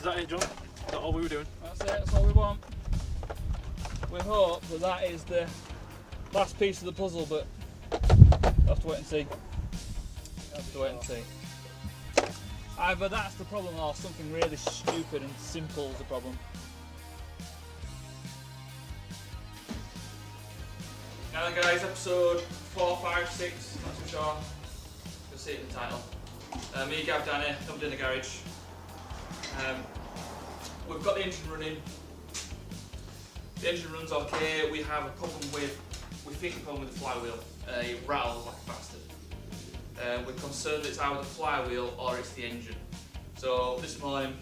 that it, John? Is that all we were doing? That's it, that's all we want. We hope that that is the last piece of the puzzle, but we'll have to wait and see. Either that's the problem or something really stupid and simple is the problem. Now guys, episode 4, 5, 6, not too sure. You'll see it in the title. Me, Gav, Danny, jumped in the garage. We've got the engine running. The engine runs okay. We have a problem with, we think a problem with the flywheel. It rattles like a bastard. We're concerned that it's either the flywheel or it's the engine. So this morning,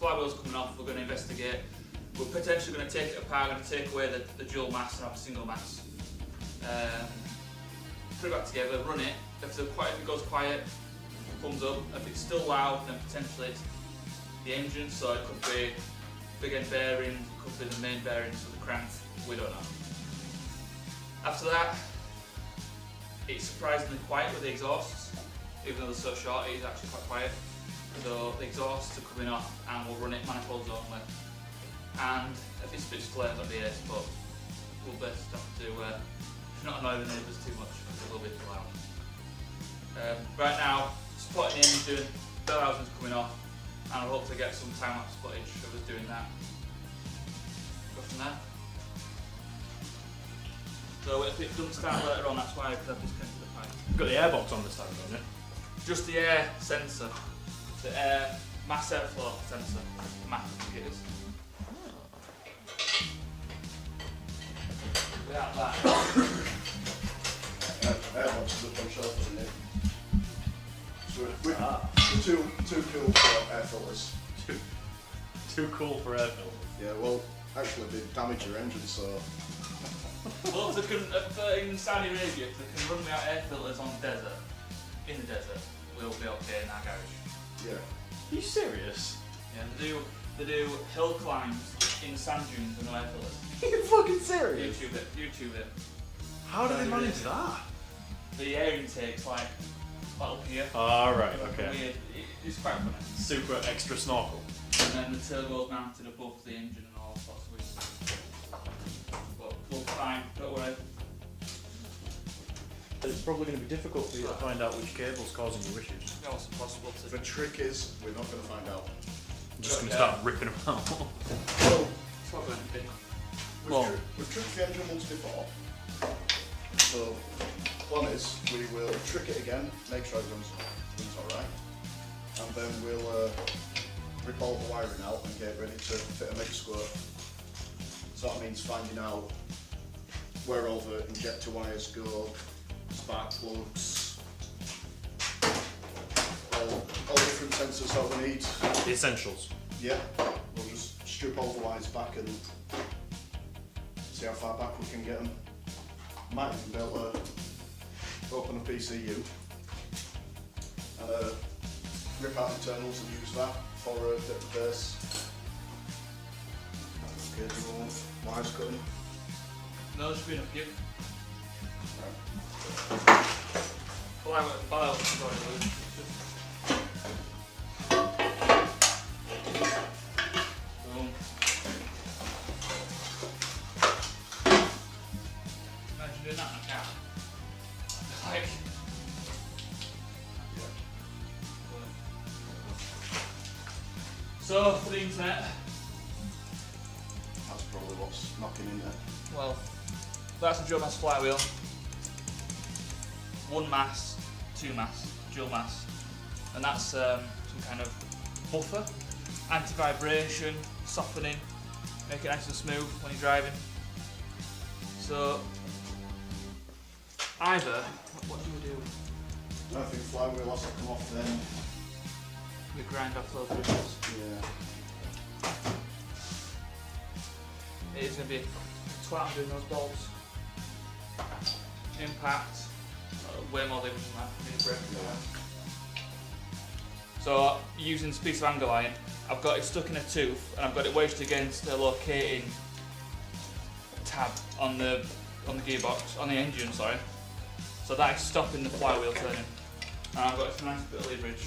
flywheel's coming off, we're going to investigate. We're potentially going to take it apart, we're going to take away the dual mass and have a single mass. Put it back together, run it. If it goes quiet, comes up. If it's still loud, then potentially it's the engine. So it could be big end bearing, it could be the main bearings of the crank. We don't know. After that, it's surprisingly quiet with the exhausts. Even though they're so short, it is actually quite quiet. So the exhausts are coming off, and we'll run it manifolds only. And if it spits flames, that'll be it. But we'll best have to not annoy the neighbours too much because it will be too loud. Right now, spotting the engine, bell housing's coming off, and I hope to get some time-lapse footage of us doing that. Go from there. So if it doesn't start later on, that's why I've disconnected the pipe. You've got the airbox on this time, don't you? Just the air sensor, the air mass airflow sensor, MAF I think it is. Without that. Airbox is up on shelf, isn't it? So we're too cool for air filters. Too cool for air filters. Yeah, well, actually they damage your engine, so... Well, if they can, in Saudi Arabia, if they can run me out air filters on the desert, in the desert, we'll be okay in our garage. Yeah. Are you serious? Yeah, they do hill climbs in sand dunes with no air filters. Are you fucking serious? YouTube it. How do they manage that? The air intake's like up here. Alright, okay. Weird. It's quite funny. Super extra snorkel. And then the turbo's mounted above the engine and all sorts of weird stuff. But we'll be fine, don't worry. It's probably going to be difficult for you to find out which cable's causing your issues. It's also possible to... The trick is, we're not going to find out. I'm just going to start ripping them out. Well, It's not going to be. we've tricked the engine once before. So, one is, we will trick it again, make sure it runs alright. And then we'll rip all the wiring out and get ready to fit a mega squirt. So that means finding out where all the injector wires go, spark plugs, all different sensors that we need. The essentials. Yeah, we'll just strip all the wires back and see how far back we can get them. Might even be able to open a PCU and rip out internals and use that for a bit of base. Occasional wires cutting. No, there should be enough give. Boom. Imagine doing that in a car. Like. So, for the internet. That's probably what's knocking in there. Well, that's a dual mass flywheel. One mass, two mass, dual mass. And that's some kind of buffer, anti-vibration, softening, make it nice and smooth when you're driving. So, either, what do we do? I think flywheel has to come off then. We grind our flow throughs. Yeah. It is going to be twat doing those bolts. Impact, way more labor than that. Need a break. So using this piece of angle iron, I've got it stuck in a tooth and I've got it wedged against a locating tab on the gearbox, on the engine, sorry. So that is stopping the flywheel turning. And I've got a nice bit of leverage.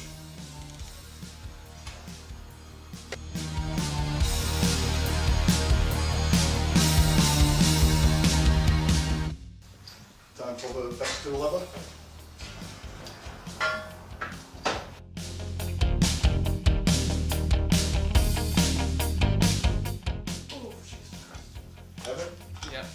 to a lever. Oh, Jesus Christ. Heavy? Yeah.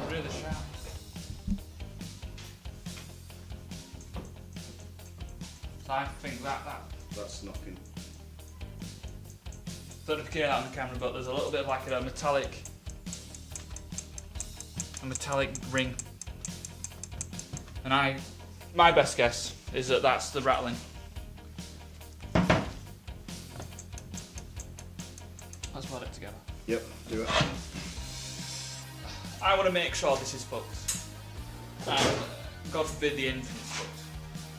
Really sharp. So I think that That's knocking. don't know if you can hear that on the camera, but there's a little bit of like a metallic ring. And my best guess is that that's the rattling. Let's put it together. Yep, do it. I want to make sure this is fucked. And God forbid the engine is fucked.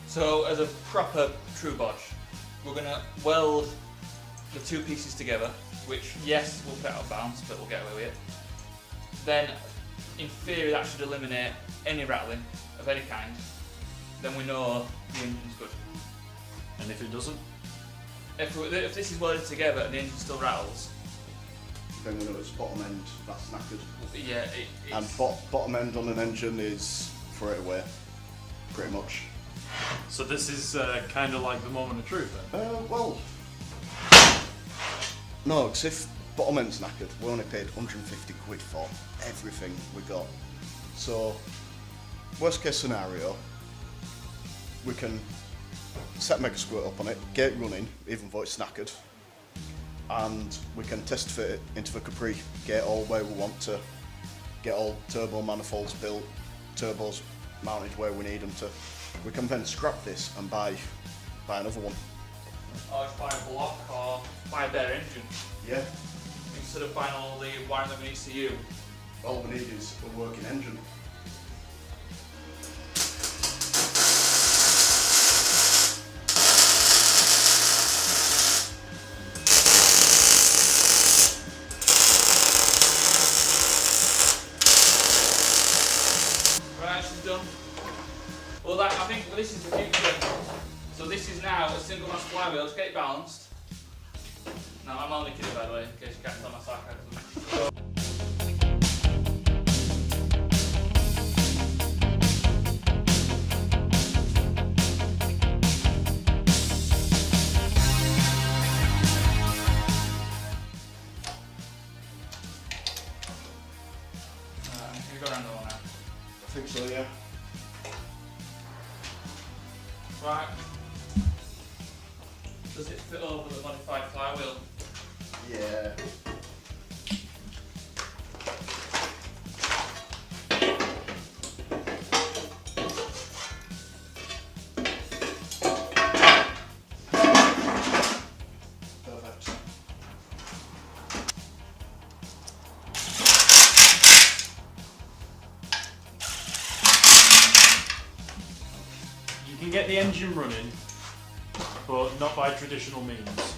So as a proper true bodge, we're going to weld the two pieces together, which yes, we'll put it out of balance, but we'll get away with it. Then, in theory, that should eliminate any rattling of any kind. Then we know the engine's good. And if it doesn't? If this is welded together and the engine still rattles, Then we know it's bottom end, that's knackered. yeah, And bottom end on an engine is throw it away, pretty much. So this is kind of like the moment of truth then? Well, no, because if bottom end's knackered, we only paid 150 quid for everything we got. So, worst case scenario, we can set Mega Squirt up on it, get it running, even though it's knackered, and we can test fit it into the Capri, get it all where we want to, get all turbo manifolds built, turbos mounted where we need them to. We can then scrap this and buy another one. or just buy a block or buy a better engine. Yeah, Instead of buying all the wiring that we need to you. all we need is a working engine. Right, she's done. Well, I think this is the future. So this is now a single mass flywheel to get it balanced. No, I'm only kidding, by the way, in case you can't tell my sarcasm. You go around the one now. I think so, yeah. Right. Does it fit over the modified flywheel? Yeah. Perfect. You can get the engine running, but not by traditional means.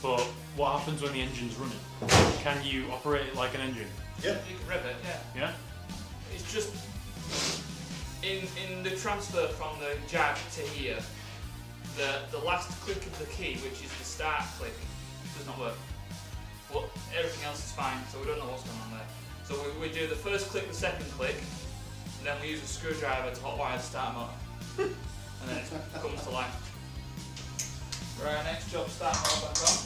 But what happens when the engine's running? Can you operate it like an engine? Yeah. You can rev it, yeah. Yeah? It's just in the transfer from the jack to here, the last click of the key, which is the start click, does not work. But everything else is fine, so we don't know what's going on there. So we do the first click, the second click, and then we use a screwdriver to hotwire the start motor. And then it comes to life. Right, next job, start motor back on.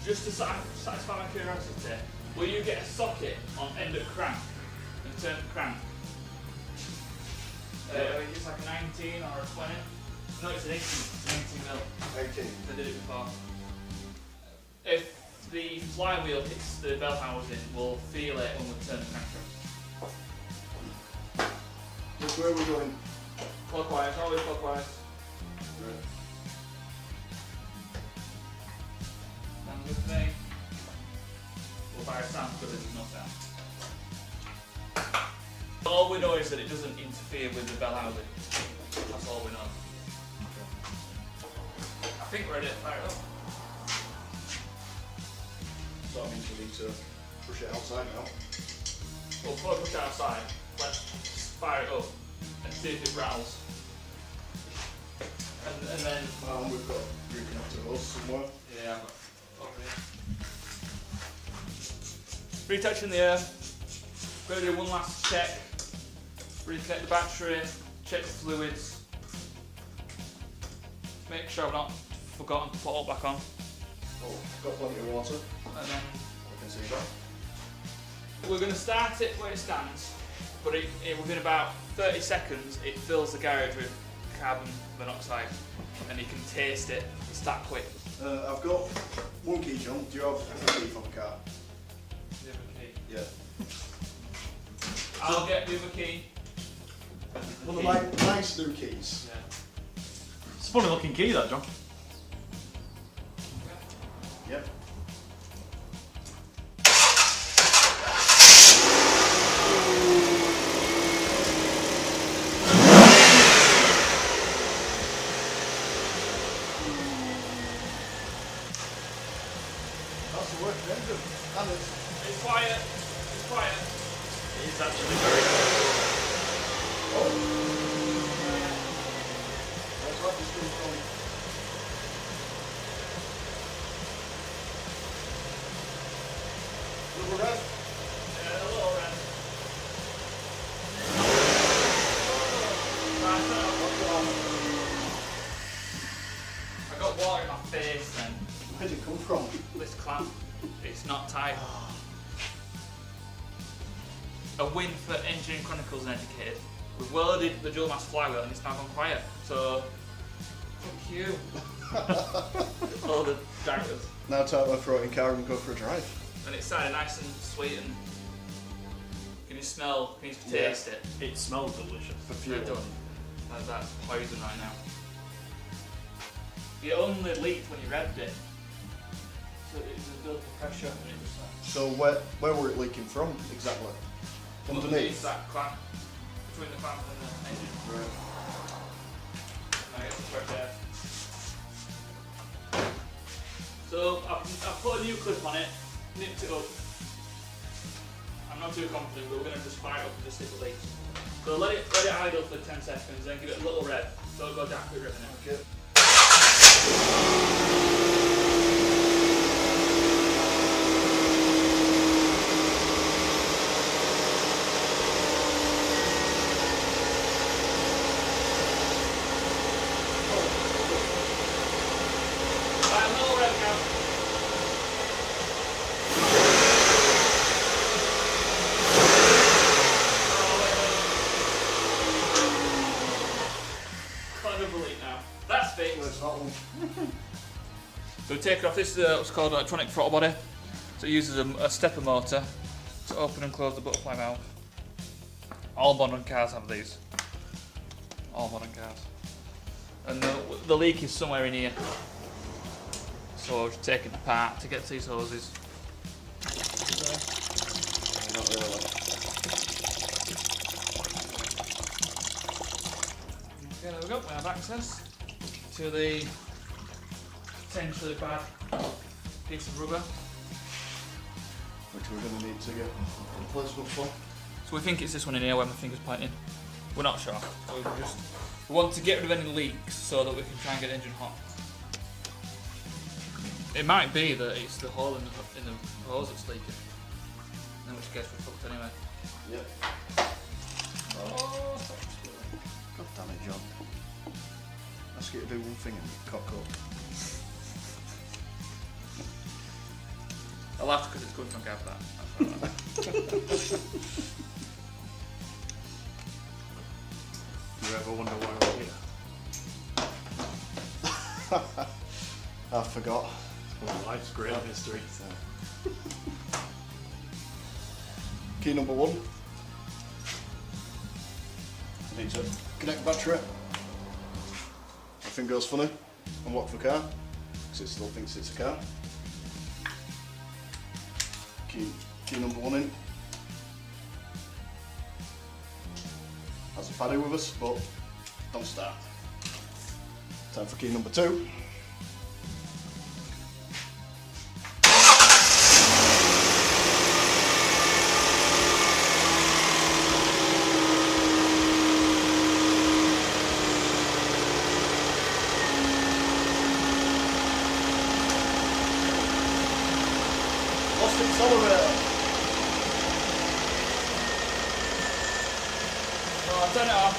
Just to satisfy my curiosity, will you get a socket on end of crank and turn the crank? It's like a 19 or a 20. No, it's an 18. It's an 18 mil. 18. They did it before. If the flywheel hits the bell housing, we'll feel it when we turn the crank. Which way are we going? Clockwise, always clockwise. Right. Sounds good to me. Well, fire sounds good as no sound. All we know is that it doesn't interfere with the bell housing. That's all we know. I think we're ready to fire it up. So that means we need to push it outside now. We'll push it outside. Let's fire it up and see if it rattles. And then We've got reconnected hose somewhere. yeah, over here. Retouching the air. Going to do one last check. Reconnect the battery. Check the fluids. Make sure I've not forgotten to put all back on. Oh, got plenty of water. And then I can see that. we're going to start it where it stands, but within about 30 seconds it fills the garage with carbon monoxide and you can taste it. It's that quick. I've got one key, John. Do you have a key for the car? The other key. Yeah. I'll get the other key. One of my nice new keys. Yeah. It's a funny looking key, that, John. Yep. That's the working engine. And It's quiet. It's quiet. It's actually very good. that's what this thing's from. Little red. Yeah, a little red. I got water in my face then. Where did it come from? This clamp, it's not tight. A win for Engineering Chronicles and Educated. We've welded the dual mass flywheel and it's now gone quiet. So, fuck you. All the directors. Now time to throw it in car and go for a drive. And it sounded nice and sweet and can you smell, can you taste it? It smells delicious. For They're fuel. done. Like that poison right now. It only leaked when you revved it. So it was built of pressure and it was So where were it leaking from exactly? Underneath. that clamp, between the clamp and the engine. Right. And I get the correct there. So I've put a new clip on it, nipped it up. I'm not too confident, but we're going to just fire it up and just see if it leaks. So let it idle for 10 seconds, then give it a little rev. So it'll go down quick revving it. Okay. Right, a little rev now. Got another leak now. That's fixed. Where's that one? So we take it off. This is what's called an electronic throttle body. So it uses a stepper motor to open and close the butterfly valve. All modern cars have these. All modern cars. And the leak is somewhere in here. So we're just taking it apart to get to these hoses. Not really. Okay, there we go. We have access to the potentially bad piece of rubber. Which we're going to need to get replacement for. So we think it's this one in here where my finger's pointing. We're not sure. So we want to get rid of any leaks so that we can try and get the engine hot. It might be that it's the hole in the hose that's leaking. In which case we're fucked anyway. Yep. Oh, God damn it, John. Ask you to do one thing and you cock up. I laughed because it's coming from Gav that. Do you ever wonder why we're here? I forgot. Well, life's great mystery. Key number 1. I need to connect the battery. Everything goes funny. Unlock the car, because it still thinks it's a car. Key number 1 in. Has a paddy with us, but don't start. Time for key number 2. Accelerator. Oh, turn it off.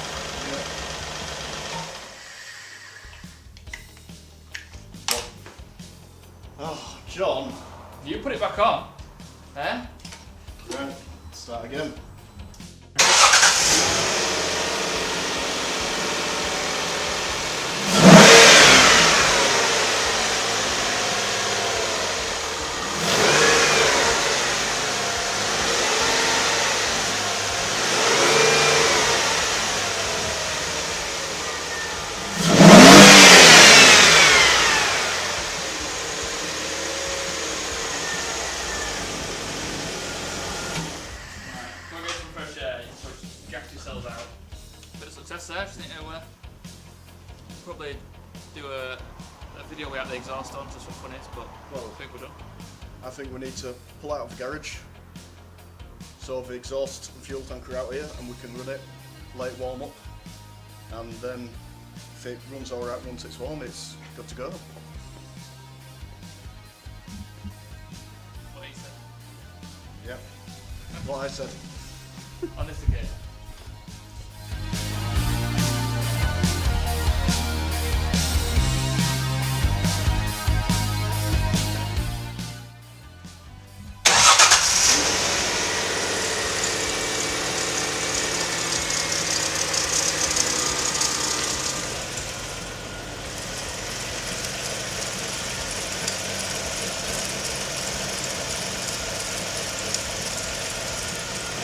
Yeah. Oh, John. You put it back on. Eh? Right, start again. There, I just think probably do a video without the exhaust on just for funnies, but Well, I think we're done. I think we need to pull out of the garage, so the exhaust and fuel tank are out here, and we can run it, let it warm up, and then if it runs alright once it's warm, it's good to go. What he said. Yeah, what I said. On this occasion.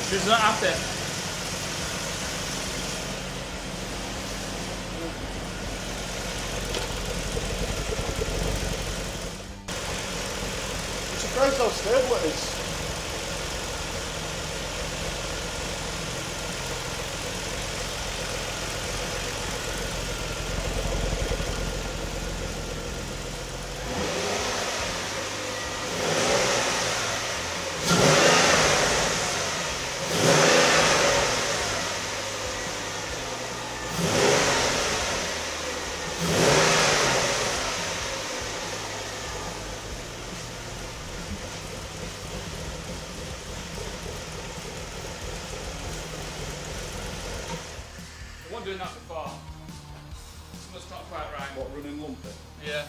She's not up there. I'm surprised how stable it is. I wasn't doing that before. Something's not quite right. What, running lumpy? Yeah.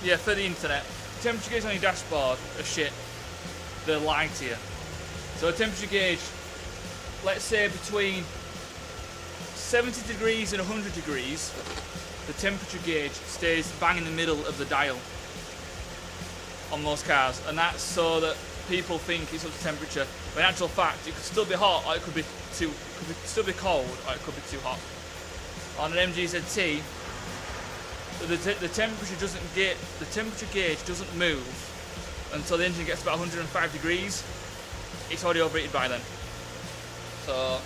Yeah, for the internet, temperature gauge on your dashboard are shit. They're lying to you. So a temperature gauge, let's say between 70 degrees and 100 degrees, the temperature gauge stays bang in the middle of the dial on most cars, and that's so that people think it's up to temperature. But in actual fact, it could still be hot, or it could be still be cold, or it could be too hot. On an MGZT, the temperature gauge doesn't move until the engine gets about 105 degrees. It's already overheated by then. So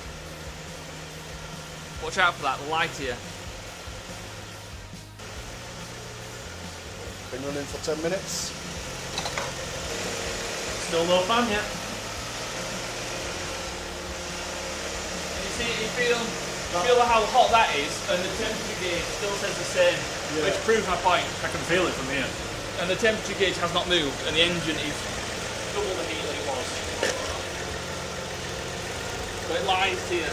watch out for that, lie to you. Been running for 10 minutes. Still no fan yet. And you feel how hot that is, and the temperature gauge still says the same, which proves my point. I can feel it from here. And the temperature gauge has not moved, and the engine is double the heat that it was. So it lies to you.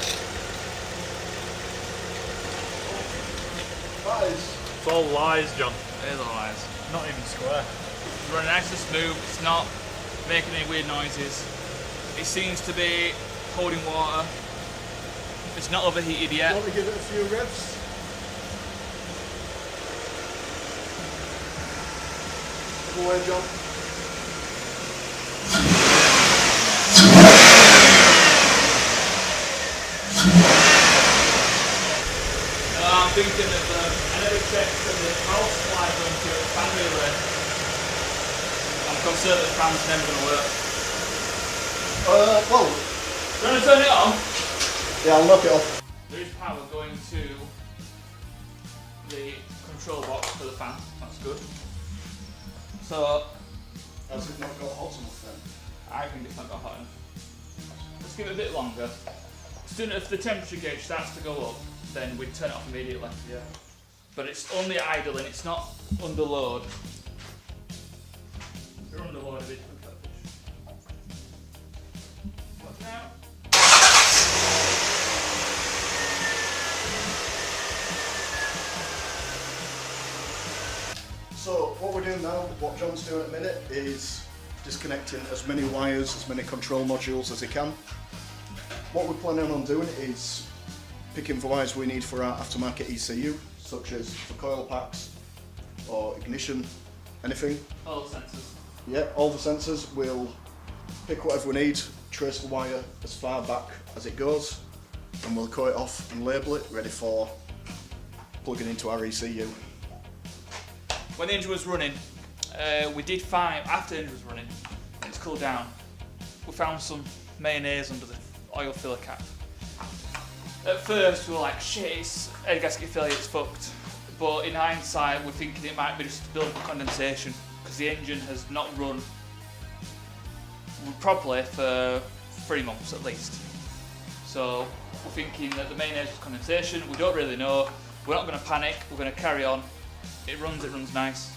Lies. It's all lies, John. It is all lies. Not even square. It's running nice and smooth, it's not making any weird noises. It seems to be holding water. It's not overheated yet. Want to give it a few revs? Go away, John. I'm thinking of, I never checked the power supply going to the fan relay. I'm concerned that the fan's never going to work. Well, Do you want to turn it on? Yeah, I'll knock it off. There is power going to the control box for the fan. That's good. So Has it not got hot enough then? I think it's not got hot enough. Let's give it a bit longer. Soon if the temperature gauge starts to go up, then we'd turn it off immediately. Yeah. But it's only idling, it's not under load. You're under load a bit. What now? So what we're doing now, what John's doing at the minute, is disconnecting as many wires, as many control modules as he can. What we're planning on doing is picking the wires we need for our aftermarket ECU, such as for coil packs or ignition, anything. All the sensors. Yeah, all the sensors. We'll pick whatever we need, trace the wire as far back as it goes, and we'll cut it off and label it, ready for plugging into our ECU. When the engine was running, we did find, after the engine was running, and it's cooled down, we found some mayonnaise under the oil filler cap. At first we were like, shit, it's air gasket failure, it's fucked. But in hindsight we're thinking it might be just build up condensation, because the engine has not run properly for 3 months at least. So we're thinking that the mayonnaise was condensation, we don't really know, we're not going to panic, we're going to carry on. It runs nice.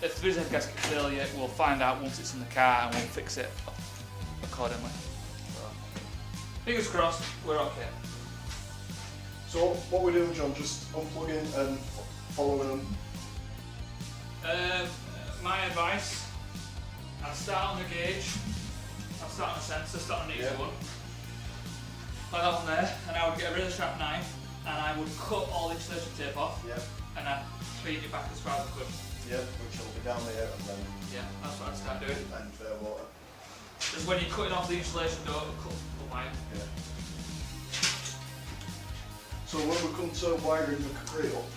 If there is a gasket failure, we'll find out once it's in the car and we'll fix it accordingly. So, fingers crossed, we're okay. So what we're doing, John, just unplugging and following them. My advice, I'd start on the gauge, I'd start on the sensor, start on each one. Like that one there, and I would get a really sharp knife and I would cut all the insulation tape off. Yeah. And I'd feed it back as far as I could. Yeah, which will be down there and then Yeah, that's what I'd start doing. and fair water. Just when you're cutting off the insulation, don't cut the wire. Yeah. So when we come to wiring the Capri up,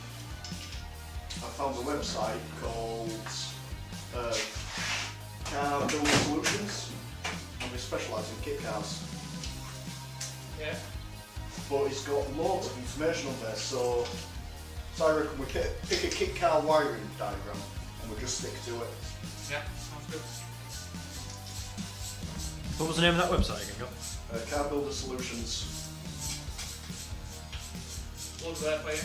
I found a website called Car Building Solutions, and they specialise in kit cars. Yeah. But it's got loads of information on there, so I reckon we pick a kit car wiring diagram and we'll just stick to it. Yeah, sounds good. What was the name of that website again, John? Car Builder Solutions. Loads there for you.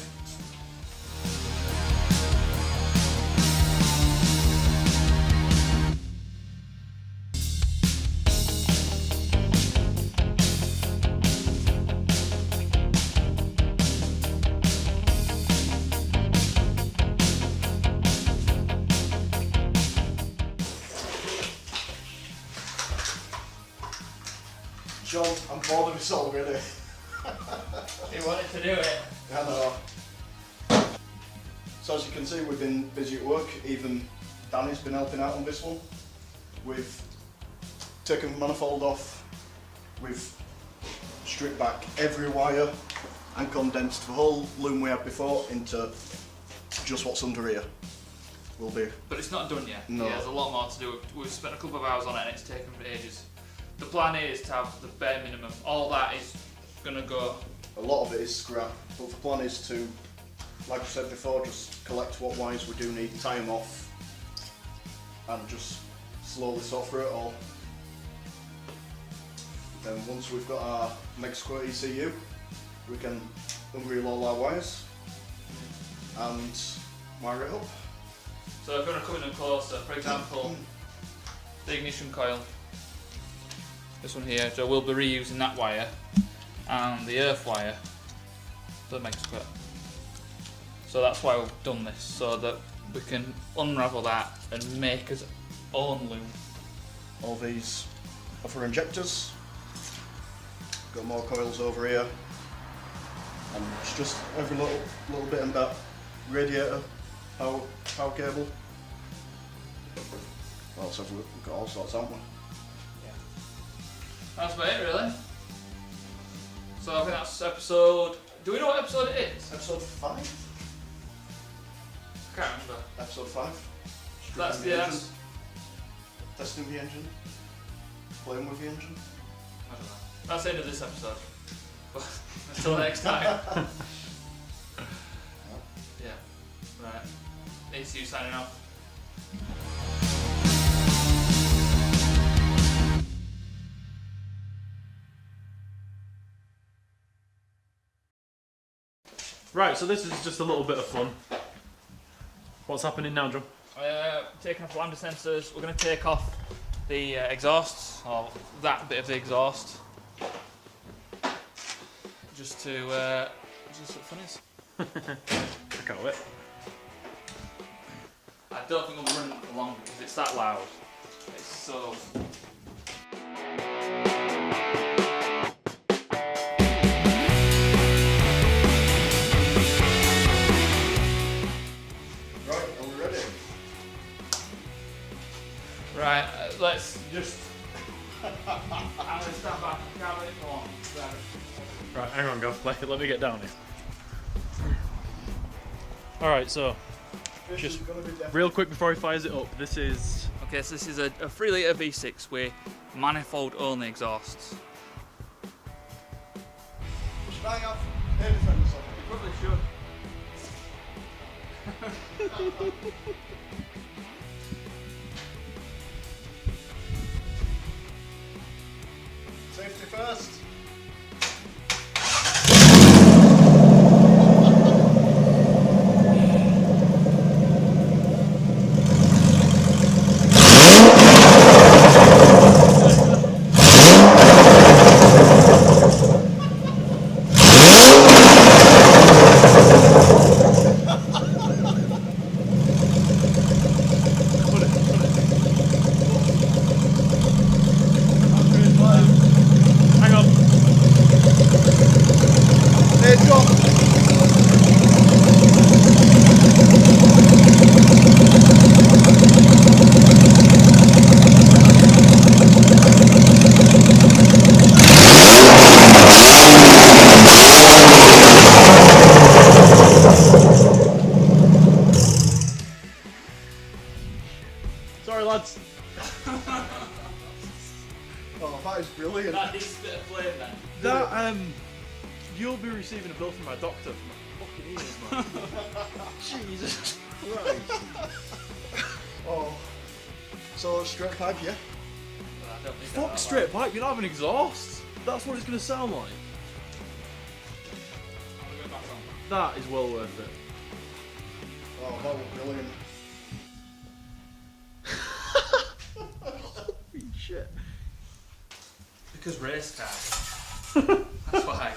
John, I'm bored of this already. You wanted to do it. I know. So as you can see, we've been busy at work. Even Danny's been helping out on this one. We've taken the manifold off. We've stripped back every wire and condensed the whole loom we had before into just what's under here. Will be. But it's not done yet. No. Yeah, there's a lot more to do. We've spent a couple of hours on it and it's taken ages. The plan is to have the bare minimum. All that is going to go. A lot of it is scrap, but the plan is to, like I said before, just collect what wires we do need, tie them off, and just slowly sort through it all. Then once we've got our Mexico ECU, we can unreel all our wires and wire it up. So if you want to come in closer, for example, the ignition coil, this one here, so we'll be reusing that wire and the earth wire for Mexico. So that's why we've done this, so that we can unravel that and make his own loom. All these are for injectors. Got more coils over here, and it's just every little bit in that radiator power cable. Well, so we've got all sorts, haven't we? That's about it, really. So I think that's episode. Do we know what episode it is? Episode 5. I can't remember. Episode 5. That's Stripping the engine, testing the engine, playing with the engine. I don't know. That's the end of this episode. Until next time. Yeah. Right. ACU signing off. Right, so this is just a little bit of fun. What's happening now, John? Taking off lambda sensors. We're going to take off the exhausts, or that bit of the exhaust, just for funnies. I can't wait. I don't think I'll run it for long because it's that loud. It's so. Right, let's just. I'm going to stand back. I can't wait for long. Right, hang on, Gav. Let me get down here. Alright, so, just real quick before he fires it up, this is... Okay, so this is a 3 litre V6 with manifold only exhausts. Should I have air defenders on? You probably should. Safety first. Sorry, lads. Oh, that is brilliant. That needs a bit of flame then. That, you'll be receiving a bill from my doctor for my fucking ears, man. Jesus Christ. Oh. So, straight pipe, yeah? I don't think Fuck straight pipe, you don't have an exhaust. That's what it's going to sound like. I'm going back on. That is well worth it. Oh, that was brilliant. Holy shit. Because race car. That's why.